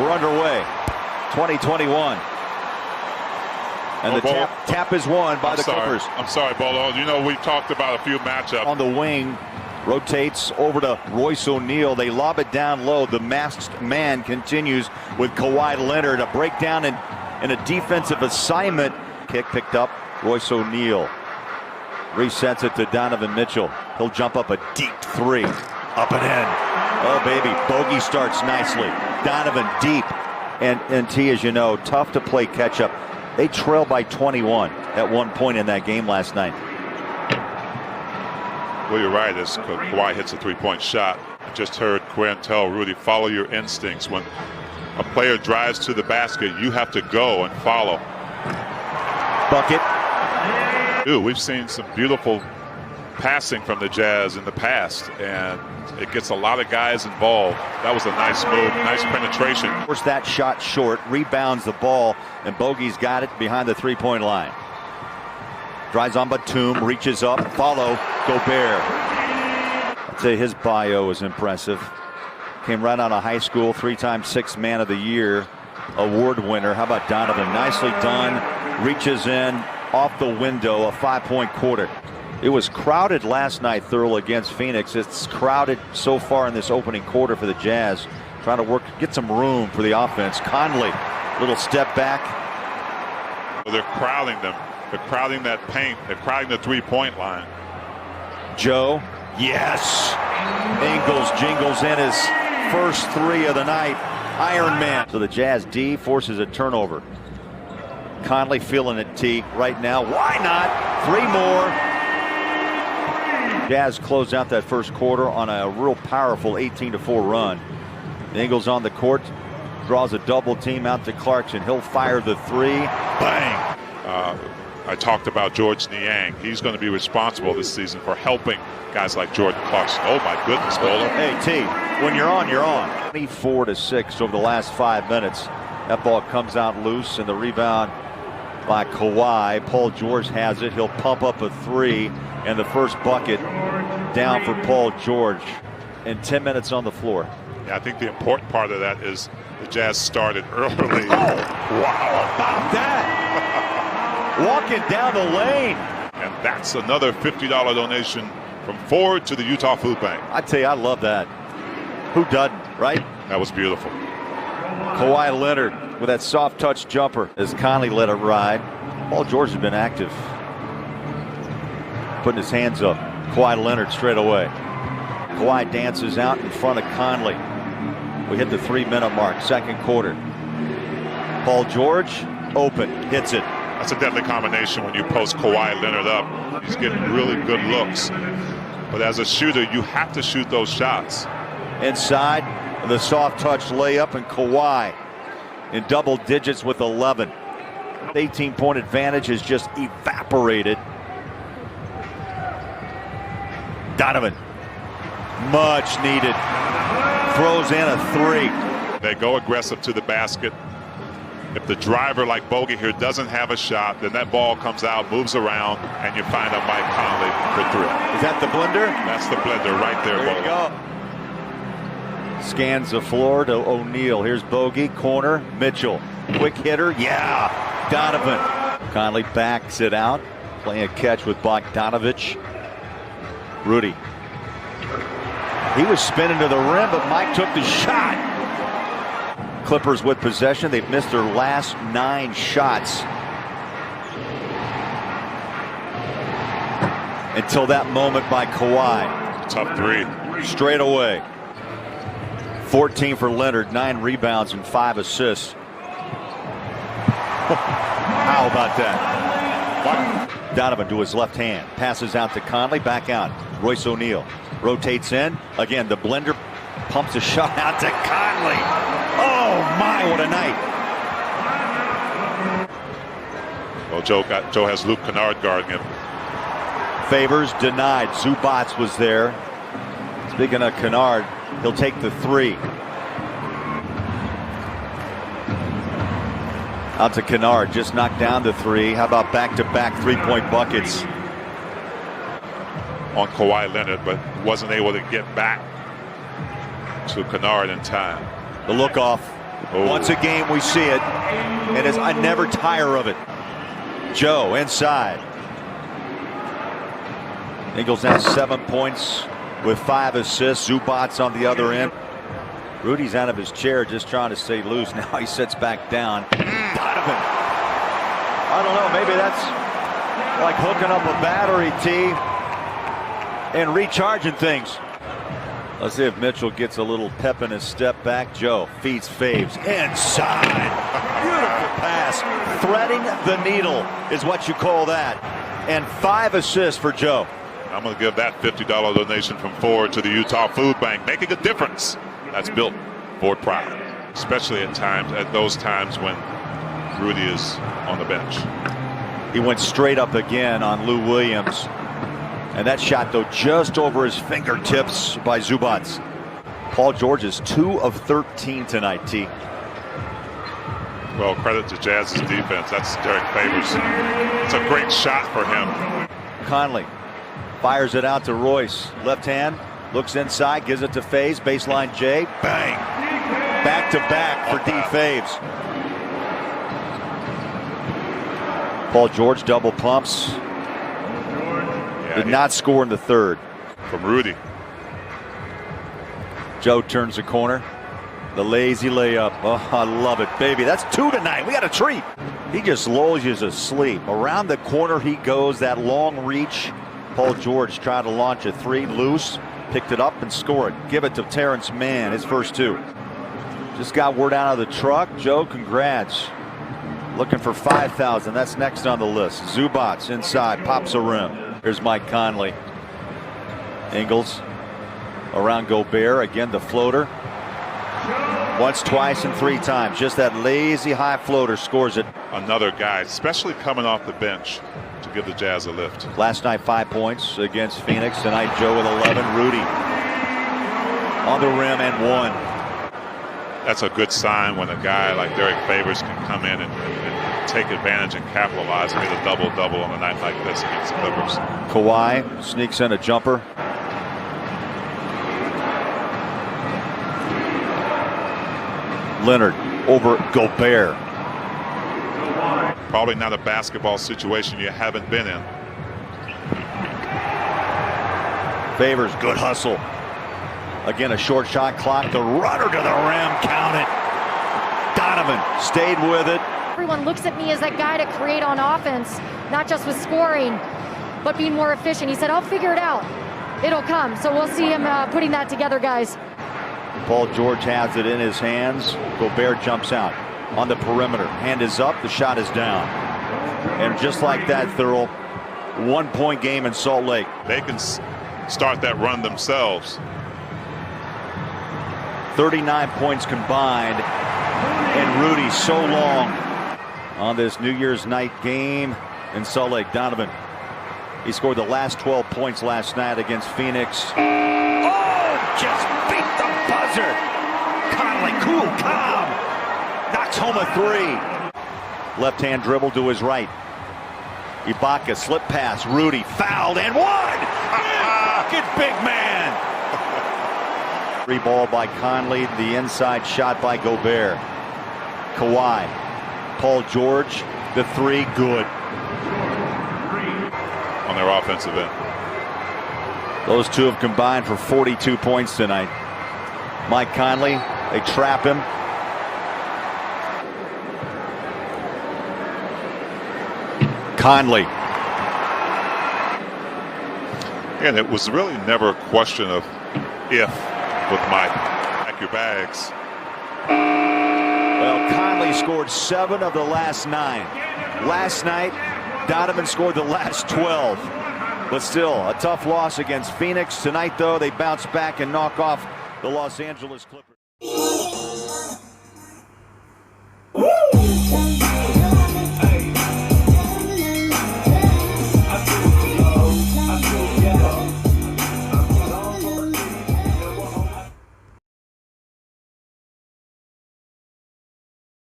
We're underway. 2021. And the tap is won by the Clippers. I'm sorry, Bolo. You know, we talked about a few matchups. On the wing, rotates over to Royce O'Neal. They lob it down low. The masked man continues with Kawhi Leonard. A breakdown in a defensive assignment. Kick picked up. Royce O'Neal resets it to Donovan Mitchell. He'll jump up a deep three. Up and in. Oh, baby. Bogey starts nicely. Donovan deep. And T, as you know, tough to play catch up. They trail by 21 at one point in that game last night. Well, you're right. As Kawhi hits a three-point shot, I just heard Quinn tell Rudy, follow your instincts. When a player drives to the basket, you have to go and follow. Bucket. Dude, we've seen some beautiful passing from the Jazz in the past, and it gets a lot of guys involved. That was a nice move, nice penetration. Forced that shot short, rebounds the ball, and Bogey's got it behind the three-point line. Drives on Batum, reaches up, follow, Gobert. I'd say his bio is impressive. Came right out of high school, 3-time Sixth Man of the Year award winner. How about Donovan? Nicely done, reaches in, off the window, a 5-point quarter. It was crowded last night, Thurl, against Phoenix. It's crowded so far in this opening quarter for the Jazz. Trying to get some room for the offense. Conley, little step back. Well, they're crowding them. They're crowding that paint. They're crowding the three-point line. Joe, yes. Ingles jingles in his first three of the night. Iron Man. So the Jazz D forces a turnover. Conley feeling it, T, right now. Why not? Three more. Jazz closed out that first quarter on a real powerful 18-4 run. Ingles on the court, draws a double team out to Clarkson. He'll fire the three. Bang! I talked about George Niang. He's going to be responsible this season for helping guys like Jordan Clarkson. Oh my goodness, Bolo. Hey T, when you're on, you're on. 24-6 over the last 5 minutes. That ball comes out loose, and the rebound by Kawhi. Paul George has it. He'll pump up a three, and the first bucket down for Paul George. And 10 minutes on the floor. Yeah, I think the important part of that is the Jazz started early. Oh, wow, about that. Walking down the lane. And that's another $50 donation from Ford to the Utah Food Bank. I tell you, I love that. Who doesn't, right? That was beautiful. Kawhi Leonard with that soft touch jumper as Conley let it ride. Paul George has been active, putting his hands up. Kawhi Leonard straight away. Kawhi dances out in front of Conley. We hit the 3-minute mark, second quarter. Paul George, open, hits it. That's a deadly combination when you post Kawhi Leonard up. He's getting really good looks. But as a shooter, you have to shoot those shots. Inside, the soft touch layup, and Kawhi in double digits with 11. 18-point advantage has just evaporated. Donovan, much needed. Throws in a three. They go aggressive to the basket. If the driver like Bogey here doesn't have a shot, then that ball comes out, moves around, and you find a Mike Conley for three. Is that the blender? That's the blender right there, There you go. Scans the floor to O'Neal. Here's Bogey, corner, Mitchell. Quick hitter, yeah. Donovan. Conley backs it out, playing a catch with Bogdanovich. Rudy. He was spinning to the rim, but Mike took the shot. Clippers with possession. They've missed their last 9 shots until that moment by Kawhi. Tough three. Straight away. 14 for Leonard, 9 rebounds and 5 assists. How about that? Donovan to his left hand. Passes out to Conley, back out. Royce O'Neal rotates in. Again, the blender pumps a shot out to Conley. Oh my, what a night. Well, Joe has Luke Kennard guarding him. Favors denied. Zubac was there. Speaking of Kennard, he'll take the three. Out to Kennard, just knocked down the three. How about back-to-back three-point buckets? On Kawhi Leonard, but wasn't able to get back to Kennard in time. The look off Once a game we see it, and I never tire of it. Joe inside. Ingles has 7 points with 5 assists. Zubac on the other end. Rudy's out of his chair just trying to stay loose. Now he sits back down. Donovan. I don't know, maybe that's like hooking up a battery, T, and recharging things. Let's see if Mitchell gets a little pep in his step back. Joe feeds Faves inside. Beautiful pass. Threading the needle is what you call that. And 5 assists for Joe. I'm going to give that $50 donation from Ford to the Utah Food Bank, making a difference. That's built Ford Pride, especially at those times when Rudy is on the bench. He went straight up again on Lou Williams. And that shot, though, just over his fingertips by Zubac. Paul George is 2 of 13 tonight, T. Well, credit to Jazz's defense. That's Derek Favors. It's a great shot for him. Conley fires it out to Royce. Left hand, looks inside, gives it to Faves. Baseline J. Bang. Back to back for D. Faves. Paul George double pumps. Did not score in the third. From Rudy. Joe turns the corner. The lazy layup. Oh, I love it, baby. That's 2 tonight. We got a treat. He just lulls you to sleep. Around the corner he goes. That long reach. Paul George tried to launch a 3 loose. Picked it up and scored. Give it to Terrence Mann. His first 2. Just got word out of the truck. Joe, congrats. Looking for 5,000. That's next on the list. Zubac inside. Pops a rim. Here's Mike Conley. Ingles around Gobert. Again, the floater. Once, twice, and 3 times. Just that lazy high floater scores it. Another guy, especially coming off the bench, to give the Jazz a lift. Last night, 5 points against Phoenix. Tonight, Joe with 11. Rudy on the rim and 1. That's a good sign when a guy like Derek Favors can come in and take advantage and capitalize and get a double-double on a night like this against the Clippers. Kawhi sneaks in a jumper. Leonard over Gobert. Probably not a basketball situation you haven't been in. Favors, good hustle. Again, a short shot clock. The runner to the rim. Count it. Donovan stayed with it. Everyone looks at me as that guy to create on offense, not just with scoring, but being more efficient. He said, I'll figure it out. It'll come. So we'll see him putting that together, guys. Paul George has it in his hands. Gobert jumps out on the perimeter. Hand is up. The shot is down. And just like that, Thurl, 1-point game in Salt Lake. They can start that run themselves. 39 points combined. And Rudy so long on this New Year's night game in Salt Lake. Donovan, he scored the last 12 points last night against Phoenix. Oh, just beat the buzzer. Conley, cool, calm. Knocks home a 3. Left hand dribble to his right. Ibaka slip pass. Rudy fouled and 1. Get big man. 3 ball by Conley. The inside shot by Gobert. Kawhi. Paul George. The 3 good. On their offensive end. Those 2 have combined for 42 points tonight. Mike Conley, they trap him. Conley. And it was really never a question of if with Mike. Pack your bags. Well, Conley scored 7 of the last 9. Last night, Donovan scored the last 12. But still, a tough loss against Phoenix. Tonight, though, they bounce back and knock off the Los Angeles Clippers.